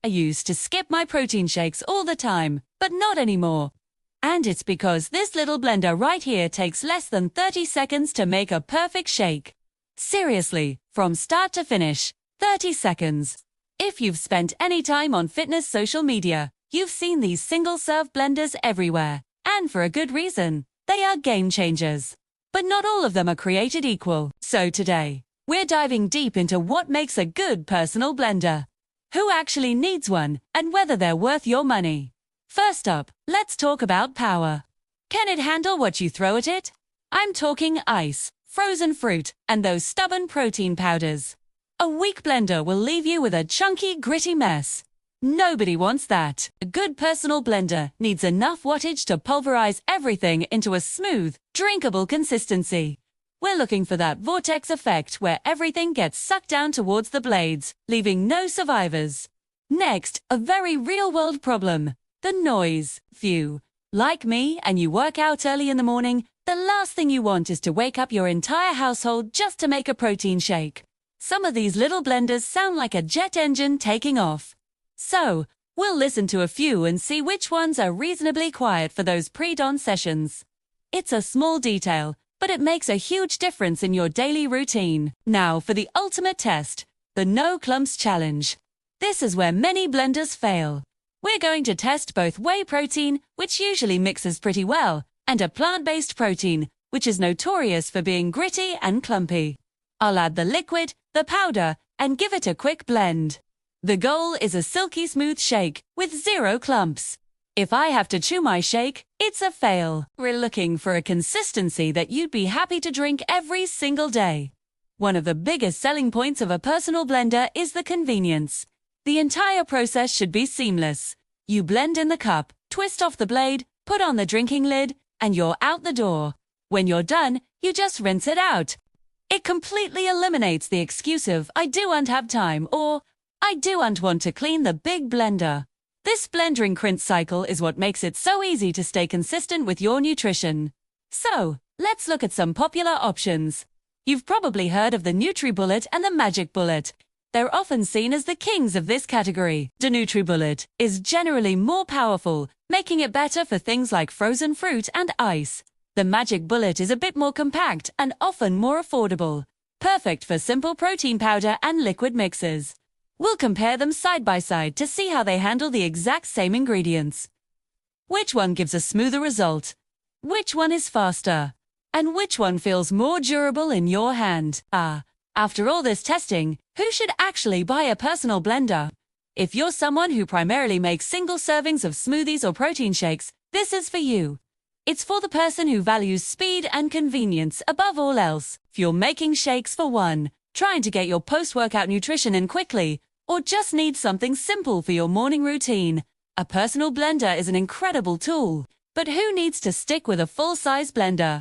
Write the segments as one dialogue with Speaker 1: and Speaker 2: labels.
Speaker 1: I used to skip my protein shakes all the time, but not anymore. And it's because this little blender right here takes less than 30 seconds to make a perfect shake. Seriously, from start to finish, 30 seconds. If you've spent any time on fitness social media, you've seen these single-serve blenders everywhere, and for a good reason. They are game changers. But not all of them are created equal. So today, we're diving deep into what makes a good personal blender, who actually needs one, and whether they're worth your money. First up, let's talk about power. Can it handle what you throw at it? I'm talking ice, frozen fruit, and those stubborn protein powders. A weak blender will leave you with a chunky, gritty mess. Nobody wants that. A good personal blender needs enough wattage to pulverize everything into a smooth, drinkable consistency. We're looking for that vortex effect where everything gets sucked down towards the blades, leaving no survivors. Next, a very real-world problem. The noise. Phew. Like me and you work out early in the morning, the last thing you want is to wake up your entire household just to make a protein shake. Some of these little blenders sound like a jet engine taking off. So, we'll listen to a few and see which ones are reasonably quiet for those pre-dawn sessions. It's a small detail, but it makes a huge difference in your daily routine. Now for the ultimate test, the no clumps challenge. This is where many blenders fail. We're going to test both whey protein, which usually mixes pretty well, and a plant-based protein, which is notorious for being gritty and clumpy. I'll add the liquid, the powder, and give it a quick blend. The goal is a silky smooth shake with 0 clumps. If I have to chew my shake, it's a fail. We're looking for a consistency that you'd be happy to drink every single day. One of the biggest selling points of a personal blender is the convenience. The entire process should be seamless. You blend in the cup, twist off the blade, put on the drinking lid, and you're out the door. When you're done, you just rinse it out. It completely eliminates the excuse of "I don't have time" or "I don't want to clean the big blender." This blendering rinse cycle is what makes it so easy to stay consistent with your nutrition. So, let's look at some popular options. You've probably heard of the NutriBullet and the Magic Bullet. They're often seen as the kings of this category. The NutriBullet is generally more powerful, making it better for things like frozen fruit and ice. The Magic Bullet is a bit more compact and often more affordable, perfect for simple protein powder and liquid mixes. We'll compare them side by side to see how they handle the exact same ingredients. Which one gives a smoother result? Which one is faster? And which one feels more durable in your hand? After all this testing, who should actually buy a personal blender? If you're someone who primarily makes single servings of smoothies or protein shakes, this is for you. It's for the person who values speed and convenience above all else. If you're making shakes for one, trying to get your post-workout nutrition in quickly, or just need something simple for your morning routine, a personal blender is an incredible tool. But who needs to stick with a full-size blender?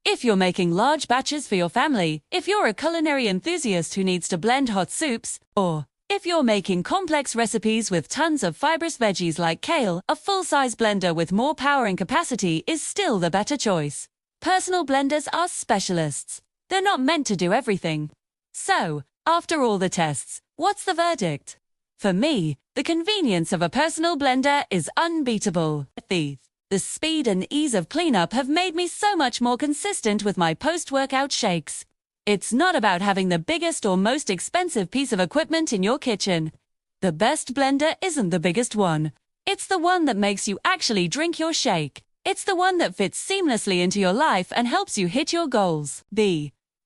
Speaker 1: If you're making large batches for your family, if you're a culinary enthusiast who needs to blend hot soups, or if you're making complex recipes with tons of fibrous veggies like kale, a full-size blender with more power and capacity is still the better choice. Personal blenders are specialists. They're not meant to do everything. So, after all the tests, what's the verdict? For me, the convenience of a personal blender is unbeatable. The speed and ease of cleanup have made me so much more consistent with my post-workout shakes. It's not about having the biggest or most expensive piece of equipment in your kitchen. The best blender isn't the biggest one. It's the one that makes you actually drink your shake. It's the one that fits seamlessly into your life and helps you hit your goals.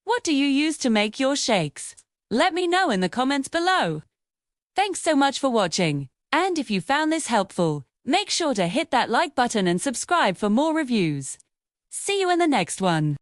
Speaker 1: What do you use to make your shakes? Let me know in the comments below. Thanks so much for watching. And if you found this helpful, make sure to hit that like button and subscribe for more reviews. See you in the next one.